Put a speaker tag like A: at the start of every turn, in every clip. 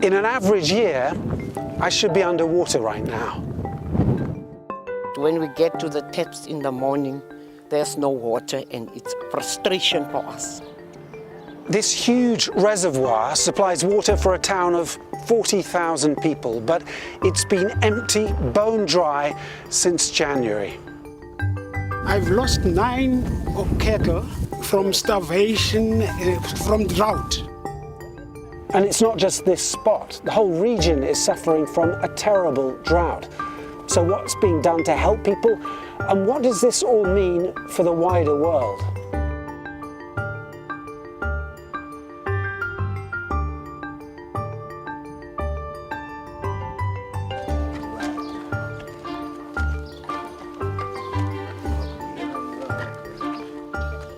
A: In an average year, I should be underwater right now.
B: When we get to the taps in the morning, there's no water and it's frustration for us.
A: This huge reservoir supplies water for a town of 40,000 people, but it's been empty, bone dry since January.
C: I've lost 9 cattle from starvation, from drought.
A: And it's not just this spot. The whole region is suffering from a terrible drought. So what's being done to help people? And what does this all mean for the wider world?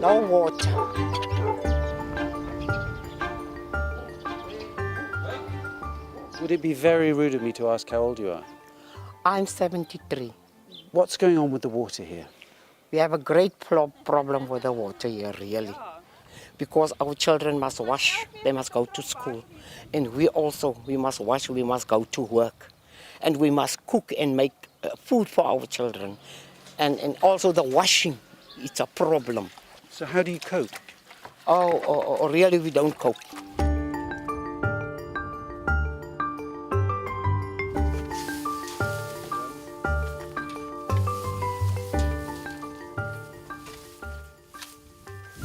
B: No water.
A: Would it be very rude of me to ask how old you are?
B: I'm 73.
A: What's going on with the water here?
B: We have a great problem with the water here, really. Because our children must wash, they must go to school. And we must wash, we must go to work. And we must cook and make food for our children. And also the washing, it's a problem.
A: So how do you cope?
B: Really we don't cope.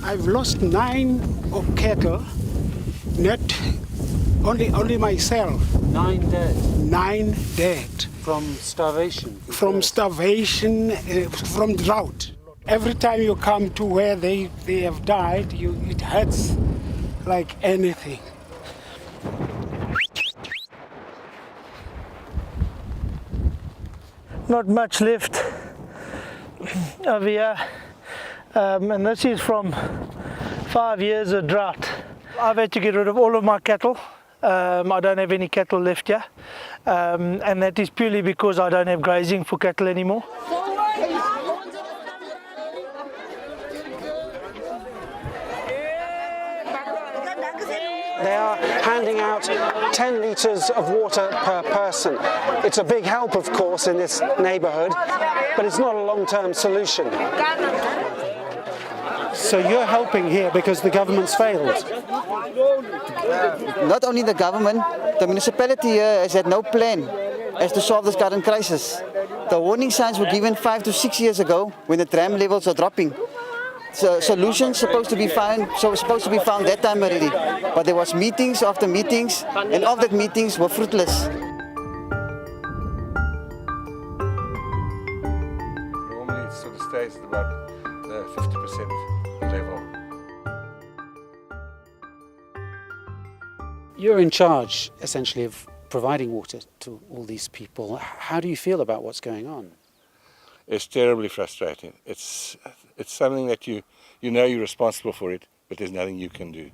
C: I've lost 9 cattle, not only myself.
A: 9 dead?
C: 9 dead.
A: From starvation?
C: From starvation, from drought. Every time you come to where they have died, it hurts like anything.
D: Not much left over here, and this is from 5 years of drought. I've had to get rid of all of my cattle. I don't have any cattle left here, and that is purely because I don't have grazing for cattle anymore.
A: They are handing out 10 litres of water per person. It's a big help, of course, in this neighbourhood, but it's not a long-term solution. So you're helping here because the government's failed?
E: Not only the government, the municipality here has had no plan as to solve this current crisis. The warning signs were given 5 to 6 years ago when the dam levels are dropping. So solutions supposed to be found that time already, but there was meetings after meetings, and of that meetings were fruitless.
F: Normally it sort of stays at about the 50% level.
A: You're in charge, essentially, of providing water to all these people. How do you feel about what's going on?
F: It's terribly frustrating. It's something that you know you're responsible for it, but there's nothing you can do.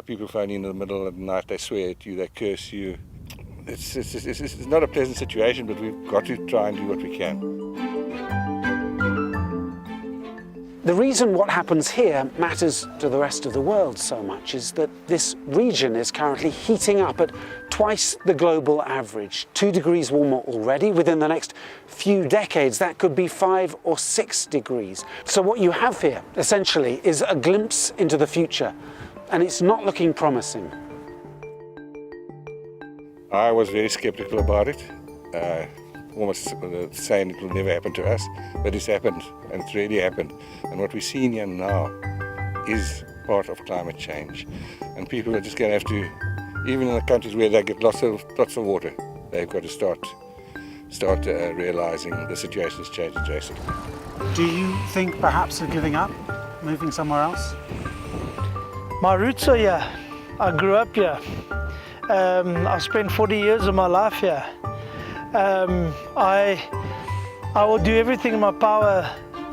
F: People phone you in the middle of the night, they swear at you, they curse you. It's not a pleasant situation, but we've got to try and do what we can.
A: The reason what happens here matters to the rest of the world so much is that this region is currently heating up at twice the global average. 2 degrees warmer already. Within the next few decades, that could be 5 or 6 degrees. So what you have here, essentially, is a glimpse into the future, and it's not looking promising.
F: I was very skeptical about it, almost saying it will never happen to us, but it's happened, and it's really happened. And what we're seeing here now is part of climate change. And people are just going to have to, even in the countries where they get lots of water, they've got to start realizing the situation is changing drastically.
A: Do you think perhaps of giving up, moving somewhere else?
D: My roots are here. I grew up here. I spent 40 years of my life here. I will do everything in my power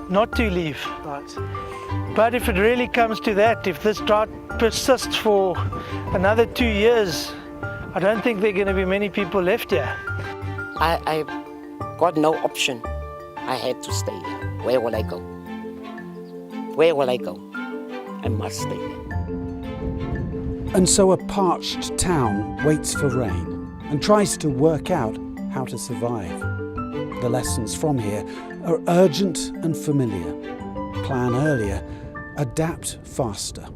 D: not to leave. But if it really comes to that, if this drought persists for another 2 years, I don't think there are going to be many people left here.
B: I got no option. I had to stay here. Where will I go? Where will I go? I must stay here.
A: And so a parched town waits for rain and tries to work out how to survive. The lessons from here are urgent and familiar. Plan earlier, adapt faster.